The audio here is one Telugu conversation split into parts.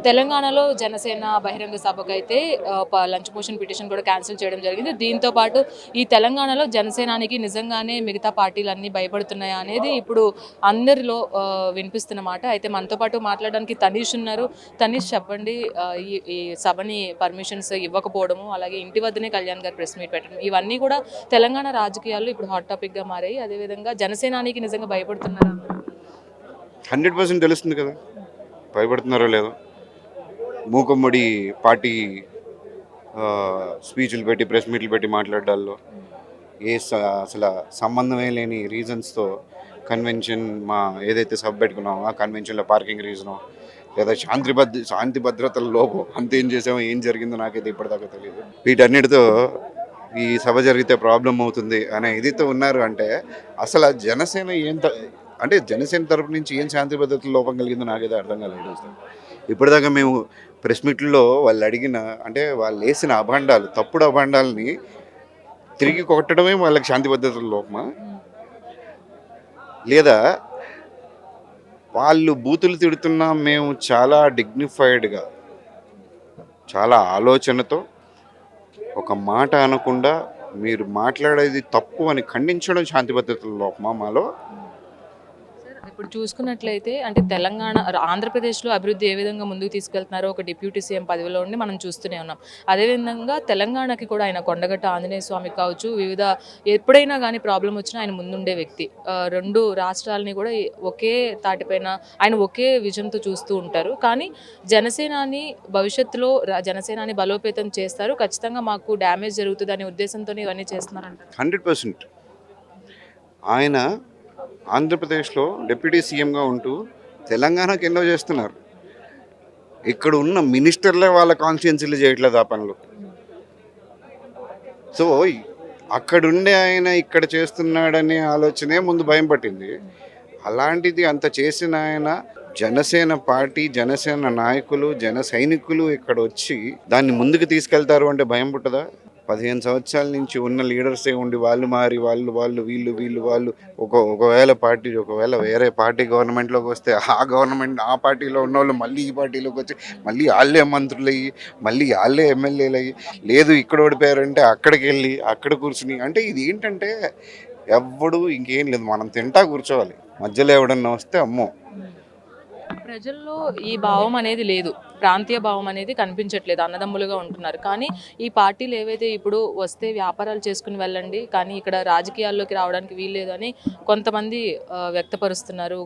తెలంగాణలో జనసేన బహిరంగ సభకైతే లంచ్ మోషన్ పిటిషన్ కూడా క్యాన్సిల్ చేయడం జరిగింది. దీంతో పాటు ఈ తెలంగాణలో జనసేనానికి నిజంగానే మిగతా పార్టీలన్నీ భయపడుతున్నాయా అనేది ఇప్పుడు అందరిలో వినిపిస్తున్న మాట. అయితే మనతో పాటు మాట్లాడడానికి తనీష్ ఉన్నారు. తనీష్ చెప్పండి, ఈ సభని పర్మిషన్స్ ఇవ్వకపోవడము, అలాగే ఇంటి వద్దనే కళ్యాణ్ గారు ప్రెస్ మీట్ పెట్టడం, ఇవన్నీ కూడా తెలంగాణ రాజకీయాల్లో ఇప్పుడు హాట్ టాపిక్గా మారాయి. అదేవిధంగా జనసేనానికి నిజంగా భయపడుతున్నారా? 100% తెలుస్తుంది కదా, భయపడుతున్నారో లేదో. మూకమ్మడి పార్టీ స్పీచ్లు పెట్టి ప్రెస్ మీట్లు పెట్టి మాట్లాడాల్లో అసలు సంబంధమే లేని రీజన్స్తో కన్వెన్షన్ ఏదైతే సబ్ పెట్టుకున్నామో ఆ కన్వెన్షన్లో పార్కింగ్ రీజనో లేదా శాంతి భద్రతల లోపం అంతేం చేసామో ఏం జరిగిందో నాకైతే ఇప్పటిదాకా తెలియదు. వీటన్నిటితో ఈ సభ జరిగితే ప్రాబ్లం అవుతుంది అనే ఇదితో ఉన్నారు. అంటే అసలు జనసేన అంటే జనసేన తరపు నుంచి ఏం శాంతి భద్రతల లోపం కలిగిందో నాకైతే అర్థం కాలేదు. ఇప్పటిదాకా మేము ప్రెస్ మీట్లో వాళ్ళు అడిగిన అంటే వాళ్ళు వేసిన అభాండాలు, తప్పుడు అభాండాలని తిరిగి కొట్టడమే వాళ్ళకి శాంతి భద్రతల లోపమా, లేదా వాళ్ళు బూతులు తిడుతున్నా మేము చాలా డిగ్నిఫైడ్గా చాలా ఆలోచనతో ఒక మాట అనకుండా మీరు మాట్లాడేది తప్పు అని ఖండించడం శాంతి భద్రతల లోపమా మాలో? ఇప్పుడు చూసుకున్నట్లయితే అంటే తెలంగాణ ఆంధ్రప్రదేశ్లో అభివృద్ధి ఏ విధంగా ముందుకు తీసుకెళ్తున్నారో ఒక డిప్యూటీ సీఎం పదవిలో ఉండి మనం చూస్తూనే ఉన్నాం. అదేవిధంగా తెలంగాణకి కూడా ఆయన కొండగట్ట ఆంజనేయ స్వామి కావచ్చు, వివిధ ఎప్పుడైనా కానీ ప్రాబ్లం వచ్చినా ఆయన ముందుండే వ్యక్తి. రెండు రాష్ట్రాలని కూడా ఒకే తాటిపైన ఆయన ఒకే విజన్తో చూస్తూ ఉంటారు. కానీ జనసేనాని భవిష్యత్తులో జనసేనాని బలోపేతం చేస్తారు, ఖచ్చితంగా మాకు డ్యామేజ్ జరుగుతుంది అనే ఉద్దేశంతో ఇవన్నీ చేస్తున్నారంట. 100% ఆయన ఆంధ్రప్రదేశ్లో డిప్యూటీ సీఎంగా ఉంటూ తెలంగాణకి ఎన్నో చేస్తున్నారు. ఇక్కడ ఉన్న మినిస్టర్లే వాళ్ళ కాన్స్టిట్యున్సీలు చేయట్లేదు ఆ పనులు. సో అక్కడుండే ఆయన ఇక్కడ చేస్తున్నాడనే ఆలోచనే ముందు భయం పట్టింది. అలాంటిది అంత చేసిన ఆయన జనసేన పార్టీ, జనసేన నాయకులు, జన సైనికులు ఇక్కడ వచ్చి దాన్ని ముందుకు తీసుకెళ్తారు అంటే భయం పుట్టదా? 15 సంవత్సరాల నుంచి ఉన్న లీడర్సే ఉండి వాళ్ళు మారి వాళ్ళు ఒకవేళ వేరే పార్టీ గవర్నమెంట్లోకి వస్తే ఆ పార్టీలో ఉన్న వాళ్ళు మళ్ళీ ఈ పార్టీలోకి వచ్చి మళ్ళీ వాళ్ళే మంత్రులు అయ్యి మళ్ళీ వాళ్ళే ఎమ్మెల్యేలు అయ్యి, లేదు ఇక్కడ ఓడిపోయారంటే అక్కడికి వెళ్ళి అక్కడ కూర్చుని, అంటే ఇది ఏంటంటే ఎవ్వడు ఇంకేం లేదు, మనం తింటా కూర్చోవాలి. మధ్యలో ఎవడన్నా వస్తే అమ్మో. ప్రజల్లో ఈ భావం అనేది లేదు, ప్రాంతీయ భావం అనేది కనిపించట్లేదు, అన్నదమ్ములుగా ఉంటున్నారు. కానీ ఈ పార్టీలు ఏవైతే ఇప్పుడు వస్తే వ్యాపారాలు చేసుకుని వెళ్ళండి కానీ ఇక్కడ రాజకీయాల్లోకి రావడానికి వీల్లేదు అని కొంతమంది వ్యక్తపరుస్తున్నారు,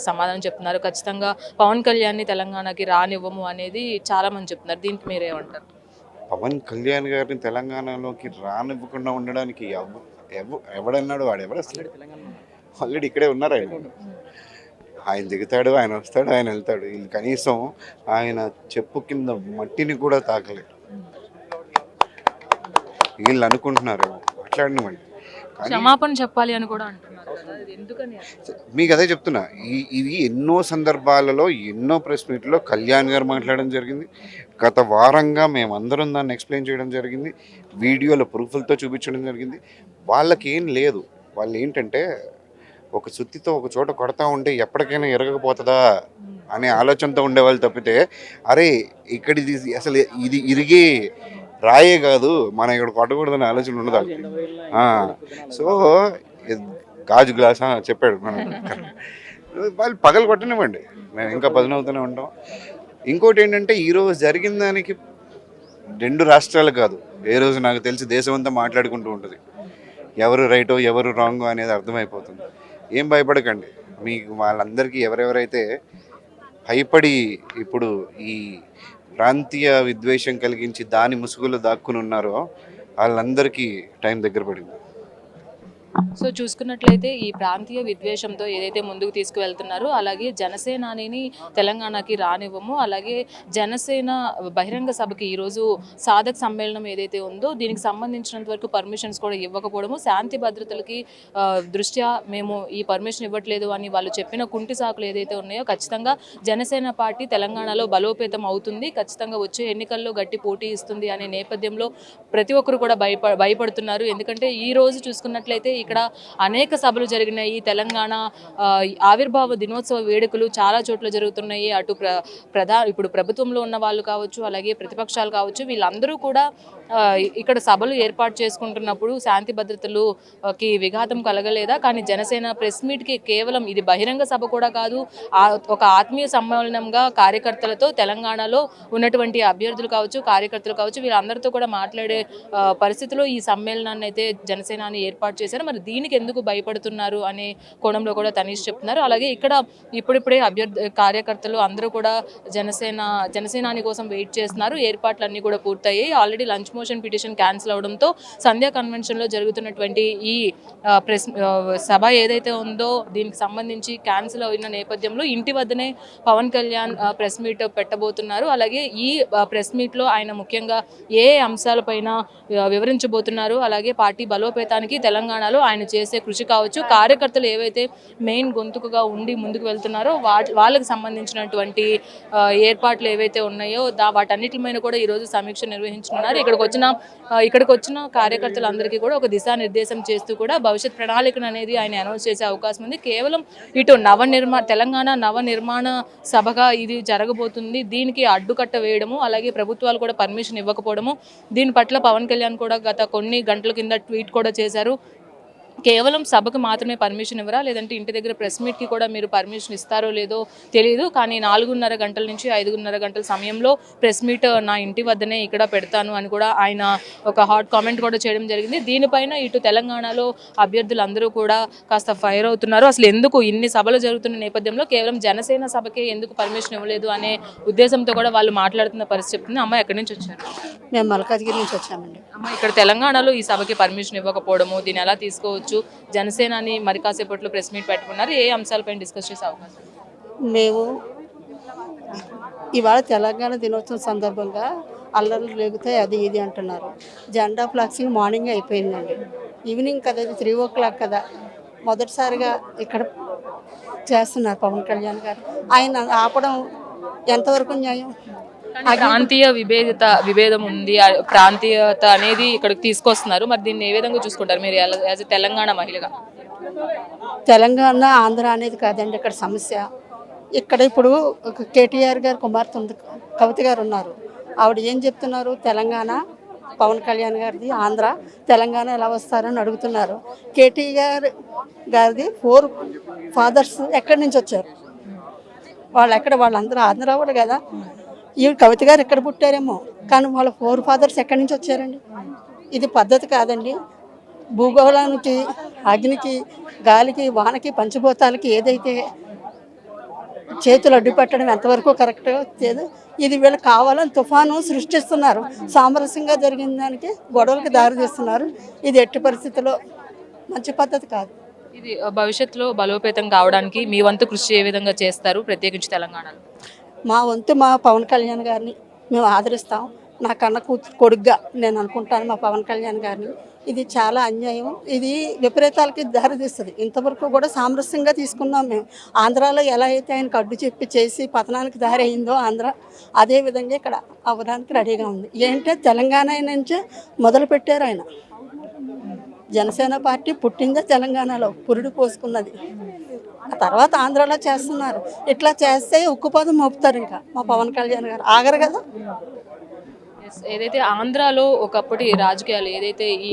సమాధానం చెప్తున్నారు. ఖచ్చితంగా పవన్ కళ్యాణ్ని తెలంగాణకి రానివ్వము అనేది చాలామంది చెప్తున్నారు. దీనికి మీరేమంటారు? పవన్ కళ్యాణ్ గారిని తెలంగాణలోకి రానివ్వకుండా ఉండడానికి ఎవడన్నాడు? వాడు అసలు ఆల్రెడీ ఇక్కడే ఉన్నారు. ఆయన దిగుతాడు, ఆయన వస్తాడు, ఆయన వెళ్తాడు. వీళ్ళు కనీసం ఆయన చెప్పు కింద మట్టిని కూడా తాకలేరు. వీళ్ళు అనుకుంటున్నారు మాట్లాడినమండి, క్షమాపణ చెప్పాలి అని కూడా అంటున్నారు. మీకు అదే చెప్తున్నా, ఇది ఎన్నో సందర్భాలలో ఎన్నో ప్రెస్ మీట్లో కళ్యాణ్ గారు మాట్లాడడం జరిగింది. గత వారంగా మేమందరం దాన్ని ఎక్స్ప్లెయిన్ చేయడం జరిగింది, వీడియోల ప్రూఫ్లతో చూపించడం జరిగింది. వాళ్ళకి ఏం లేదు, వాళ్ళు ఏంటంటే ఒక సుత్తితో ఒక చోట కొడతా ఉంటే ఎప్పటికైనా ఎరగకపోతుందా అనే ఆలోచనతో ఉండేవాళ్ళు తప్పితే, అరే ఇది అసలు ఇది ఇరిగే రాయే కాదు, మనం ఇక్కడ కొట్టకూడదనే ఆలోచన ఉండదు. సో గాజు గ్లాస్ చెప్పాడు మనం, వాళ్ళు పగలు కొట్టనివ్వండి, మేము ఇంకా పదునవుతూనే ఉంటాం. ఇంకోటి ఏంటంటే ఈరోజు జరిగిన దానికి 2 రాష్ట్రాలు కాదు, ఏ రోజు నాకు తెలిసి దేశం అంతా మాట్లాడుకుంటూ ఉంటుంది. ఎవరు రైటో ఎవరు రాంగో అనేది అర్థమైపోతుంది. ఏం భయపడకండి, మీకు వాళ్ళందరికీ ఎవరెవరైతే భయపడి ఇప్పుడు ఈ ప్రాంతీయ విద్వేషం కలిగించి దాని ముసుగులో దాక్కుని ఉన్నారో వాళ్ళందరికీ టైం దగ్గర పడింది. సో చూసుకున్నట్లయితే ఈ ప్రాంతీయ విద్వేషంతో ఏదైతే ముందుకు తీసుకువెళ్తున్నారో అలాగే జనసేనాని తెలంగాణకి రానివ్వము, అలాగే జనసేన బహిరంగ సభకి ఈరోజు సాధక సమ్మేళనం ఏదైతే ఉందో దీనికి సంబంధించినంత వరకు పర్మిషన్స్ కూడా ఇవ్వకపోవడము, శాంతి భద్రతలకి దృష్ట్యా మేము ఈ పర్మిషన్ ఇవ్వట్లేదు అని వాళ్ళు చెప్పిన కుంటి సాకులు ఏదైతే ఉన్నాయో ఖచ్చితంగా జనసేన పార్టీ తెలంగాణలో బలోపేతం అవుతుంది, ఖచ్చితంగా వచ్చే ఎన్నికల్లో గట్టి పోటీ ఇస్తుంది అనే నేపథ్యంలో ప్రతి ఒక్కరు కూడా భయపడుతున్నారు. ఎందుకంటే ఈ రోజు చూసుకున్నట్లయితే ఇక్కడ అనేక సభలు జరిగినాయి. తెలంగాణ ఆవిర్భావ దినోత్సవ వేడుకలు చాలా చోట్ల జరుగుతున్నాయి. అటు ఇప్పుడు ప్రభుత్వంలో ఉన్న వాళ్ళు కావచ్చు, అలాగే ప్రతిపక్షాలు కావచ్చు, వీళ్ళందరూ కూడా ఇక్కడ సభలు ఏర్పాటు చేసుకుంటున్నప్పుడు శాంతి భద్రతలుకి విఘాతం కలగలేదా? కానీ జనసేన ప్రెస్ మీట్కి కేవలం ఇది బహిరంగ సభ కూడా కాదు, ఒక ఆత్మీయ సమ్మేళనంగా కార్యకర్తలతో తెలంగాణలో ఉన్నటువంటి అభ్యర్థులు కావచ్చు, కార్యకర్తలు కావచ్చు, వీళ్ళందరితో కూడా మాట్లాడే పరిస్థితిలో ఈ సమ్మేళనాన్ని అయితే జనసేనాని ఏర్పాటు చేశారు. మరి దీనికి ఎందుకు భయపడుతున్నారు అనే కోణంలో కూడా తనీష్ చెప్తున్నారు. అలాగే ఇక్కడ ఇప్పుడిప్పుడే కార్యకర్తలు అందరూ కూడా జనసేనాని కోసం వెయిట్ చేస్తున్నారు. ఏర్పాట్లన్నీ కూడా పూర్తయ్యాయి. Already lunch motion petition cancel అవడంతో సంధ్యా కన్వెన్షన్లో జరుగుతున్నటువంటి ఈ ప్రెస్ సభ ఏదైతే ఉందో దీనికి సంబంధించి క్యాన్సిల్ అయిన నేపథ్యంలో ఇంటి వద్దనే పవన్ కళ్యాణ్ ప్రెస్ మీట్ పెట్టబోతున్నారు. అలాగే ఈ ప్రెస్ మీట్లో ఆయన ముఖ్యంగా ఏ అంశాలపైన వివరించబోతున్నారు, అలాగే పార్టీ బలోపేతానికి తెలంగాణలో ఆయన చేసే కృషి కావచ్చు, కార్యకర్తలు ఏవైతే మెయిన్ గొంతుకుగా ఉండి ముందుకు వెళ్తున్నారో వాళ్ళకి సంబంధించినటువంటి ఏర్పాట్లు ఏవైతే ఉన్నాయో వాటన్నిటి మీద కూడా ఈరోజు సమీక్ష నిర్వహించుకున్నారు. ఇక్కడికి వచ్చిన కార్యకర్తలందరికీ కూడా ఒక దిశానిర్దేశం చేస్తూ కూడా భవిష్యత్ ప్రణాళికను అనేది ఆయన అనౌన్స్ చేసే అవకాశం ఉంది. కేవలం ఇటు తెలంగాణ నవనిర్మాణ సభగా ఇది జరగబోతుంది. దీనికి అడ్డుకట్ట వేయడము, అలాగే ప్రభుత్వాలు కూడా పర్మిషన్ ఇవ్వకపోవడము, దీని పట్ల పవన్ కళ్యాణ్ కూడా గత కొన్ని గంటల కింద ట్వీట్ కూడా చేశారు. కేవలం సభకు మాత్రమే పర్మిషన్ ఇవ్వరా, లేదంటే ఇంటి దగ్గర ప్రెస్ మీట్కి కూడా మీరు పర్మిషన్ ఇస్తారో లేదో తెలియదు, కానీ 4:30 గంటల నుంచి 5:30 గంటల సమయంలో ప్రెస్ మీట్ నా ఇంటి వద్దనే ఇక్కడ పెడతాను అని కూడా ఆయన ఒక హాట్ కామెంట్ కూడా చేయడం జరిగింది. దీనిపైన ఇటు తెలంగాణలో అభ్యర్థులందరూ కూడా కాస్త ఫైర్ అవుతున్నారు. అసలు ఎందుకు ఇన్ని సభలు జరుగుతున్న నేపథ్యంలో కేవలం జనసేన సభకే ఎందుకు పర్మిషన్ ఇవ్వలేదు అనే ఉద్దేశంతో కూడా వాళ్ళు మాట్లాడుతున్న పరిస్థితి చెప్తుంది. అమ్మ ఎక్కడి నుంచి వచ్చారు? మేము మల్కాజ్గిరి నుంచి వచ్చామండి. అమ్మ, ఇక్కడ తెలంగాణలో ఈ సభకి పర్మిషన్ ఇవ్వకపోవడము, దీన్ని ఎలా తీసుకోవచ్చు? జనసేనాని మరి కాసేపట్లో ప్రెస్ మీట్ పెట్టుకున్నారు. ఏ అంశాలపైన డిస్కస్ చేసే అవకాశం? మేము ఇవాళ తెలంగాణ దినోత్సవం సందర్భంగా అల్లర్లు లేగుతాయి అది ఇది అంటున్నారు. జెండా ఫ్లాక్సింగ్ మార్నింగ్ అయిపోయిందండి. ఈవినింగ్ కదా, ఇది 3 o'clock కదా. మొదటిసారిగా ఇక్కడ చేస్తున్నారు పవన్ కళ్యాణ్ గారు. ఆయన ఆపడం ఎంతవరకు న్యాయం? ప్రాంతీయ విభేదం ఉంది, ప్రాంతీయత అనేది ఇక్కడికి తీసుకొస్తున్నారు. మరి దీన్ని ఏ విధంగా చూసుకుంటారు మీరు యాజ్ తెలంగాణ మహిళగా? తెలంగాణ ఆంధ్ర అనేది కాదండి ఇక్కడ సమస్య. ఇక్కడ ఇప్పుడు కేటీఆర్ గారు కుమార్తె ఉంది, కవిత గారు ఉన్నారు. ఆవిడ ఏం చెప్తున్నారు? తెలంగాణ పవన్ కళ్యాణ్ గారిది, ఆంధ్ర తెలంగాణ ఎలా వస్తారని అడుగుతున్నారు. కేటీఆర్ గారిది 4 fathers ఎక్కడి నుంచి వచ్చారు? వాళ్ళందరూ ఆంధ్ర వాళ్ళు కదా. ఈ కవిత గారు ఎక్కడ పుట్టారేమో, కానీ వాళ్ళ 4 fathers ఎక్కడి నుంచి వచ్చారండి? ఇది పద్ధతి కాదండి. భూగోళానికి, అగ్నికి, గాలికి, వానకి, పంచభూతాలకి ఏదైతే చేతులు అడ్డు పెట్టడం ఎంతవరకు కరెక్ట్ లేదు. ఇది వీళ్ళు కావాలని తుఫాను సృష్టిస్తున్నారు. సామరస్యంగా జరిగిన దానికి గొడవలకి దారి తీస్తున్నారు. ఇది ఎట్టి పరిస్థితుల్లో మంచి పద్ధతి కాదు. ఇది భవిష్యత్తులో బలోపేతం కావడానికి మీ వంతు కృషి ఏ విధంగా చేస్తారు, ప్రత్యేకించి తెలంగాణలో? మా వంతు మా పవన్ కళ్యాణ్ గారిని మేము ఆదరిస్తాం. నా కన్న కొడుగ్గా నేను అనుకుంటాను మా పవన్ కళ్యాణ్ గారిని. ఇది చాలా అన్యాయం. ఇది విపరీతాలకి దారితీస్తుంది. ఇంతవరకు కూడా సామరస్యంగా తీసుకున్నాం మేము. ఆంధ్రాలో ఎలా అయితే ఆయనకు అడ్డు చెప్పి చేసి పతనానికి దారి అయిందో ఆంధ్ర, అదేవిధంగా ఇక్కడ అవ్వడానికి రెడీగా ఉంది. ఏంటంటే తెలంగాణ నుంచే మొదలుపెట్టారు ఆయన. జనసేన పార్టీ పుట్టిందే తెలంగాణలో, పురుడు పోసుకున్నది. ఆ తర్వాత ఆంధ్రాలో చేస్తున్నారు. ఇట్లా చేస్తే ఉక్కుపాదం మోపుతారు. ఇంకా మా పవన్ కళ్యాణ్ గారు ఆగరు కదా. ఏదైతే ఆంధ్రాలో ఒకప్పటి రాజకీయాలు ఏదైతే ఈ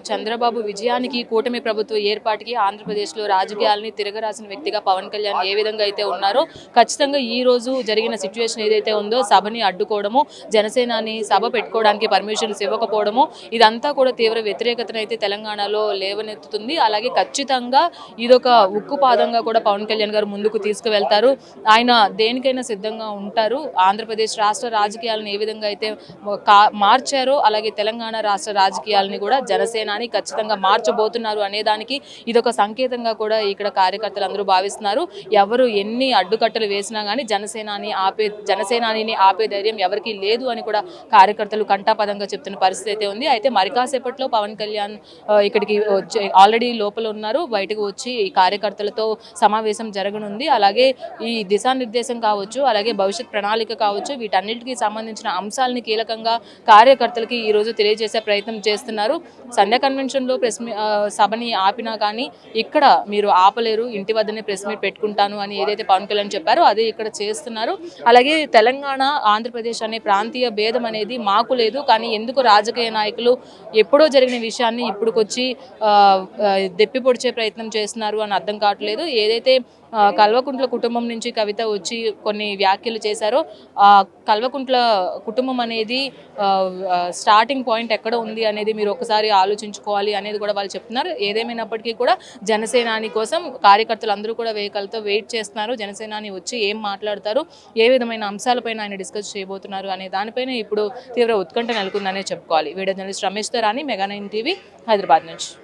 చంద్రబాబు విజయానికి, కూటమి ప్రభుత్వ ఏర్పాటుకి ఆంధ్రప్రదేశ్లో రాజకీయాలని తిరగరాసిన వ్యక్తిగా పవన్ కళ్యాణ్ ఏ విధంగా అయితే ఉన్నారో, ఖచ్చితంగా ఈ రోజు జరిగిన సిచ్యువేషన్ ఏదైతే ఉందో, సభని అడ్డుకోవడము, జనసేనాని సభ పెట్టుకోవడానికి పర్మిషన్స్ ఇవ్వకపోవడము, ఇదంతా కూడా తీవ్ర వ్యతిరేకతను అయితే తెలంగాణలో లేవనెత్తుతుంది. అలాగే ఖచ్చితంగా ఇదొక ఉక్కుపాదంగా కూడా పవన్ కళ్యాణ్ గారు ముందుకు తీసుకువెళ్తారు. ఆయన దేనికైనా సిద్ధంగా ఉంటారు. ఆంధ్రప్రదేశ్ రాష్ట్ర రాజకీయాలను ఏ విధంగా అయితే మార్చారో, అలాగే తెలంగాణ రాష్ట్ర రాజకీయాలని కూడా జనసేనాని ఖచ్చితంగా మార్చబోతున్నారు అనేదానికి ఇదొక సంకేతంగా కూడా ఇక్కడ కార్యకర్తలు అందరూ భావిస్తున్నారు. ఎవరు ఎన్ని అడ్డుకట్టలు వేసినా కానీ జనసేనాని ఆపే ధైర్యం ఎవరికి లేదు అని కూడా కార్యకర్తలు కంటాపదంగా చెప్తున్న పరిస్థితి అయితే ఉంది. అయితే మరి కాసేపట్లో పవన్ కళ్యాణ్ ఇక్కడికి ఆల్రెడీ లోపల ఉన్నారు, బయటకు వచ్చి ఈ కార్యకర్తలతో సమావేశం జరగనుంది. అలాగే ఈ దిశానిర్దేశం కావచ్చు, అలాగే భవిష్యత్ ప్రణాళిక కావచ్చు, వీటన్నిటికీ సంబంధించిన అంశాలని కీలక కీలకంగా కార్యకర్తలకి ఈరోజు తెలియజేసే ప్రయత్నం చేస్తున్నారు. సంధ్యా కన్వెన్షన్లో సభని ఆపినా కానీ ఇక్కడ మీరు ఆపలేరు, ఇంటి వద్దనే ప్రెస్ మీట్ పెట్టుకుంటాను అని ఏదైతే పవన్ కళ్యాణ్ చెప్పారో అదే ఇక్కడ చేస్తున్నారు. అలాగే తెలంగాణ ఆంధ్రప్రదేశ్ అనే ప్రాంతీయ భేదం అనేది మాకు లేదు, కానీ ఎందుకు రాజకీయ నాయకులు ఎప్పుడో జరిగిన విషయాన్ని ఇప్పుడుకొచ్చి దెప్పి పొడిచే ప్రయత్నం చేస్తున్నారు అని అర్థం కావట్లేదు. ఏదైతే కల్వకుంట్ల కుటుంబం నుంచి కవిత వచ్చి కొన్ని వ్యాఖ్యలు చేశారో కల్వకుంట్ల కుటుంబం అనేది స్టార్టింగ్ పాయింట్ ఎక్కడ ఉంది అనేది మీరు ఒకసారి ఆలోచించుకోవాలి అనేది కూడా వాళ్ళు చెప్తున్నారు. ఏదేమైనప్పటికీ కూడా జనసేనాని కోసం కార్యకర్తలు అందరూ కూడా వేకలతో వెయిట్ చేస్తున్నారు. జనసేనాని వచ్చి ఏం మాట్లాడతారు, ఏ విధమైన అంశాలపైన ఆయన డిస్కస్ చేయబోతున్నారు అనే దానిపైన ఇప్పుడు తీవ్ర ఉత్కంఠ నెలకొందనే చెప్పుకోవాలి. వీడియో జర్నలిస్ట్ రమేష్ తో రాణి, మెగా 9 టీవీ, హైదరాబాద్ నుంచి.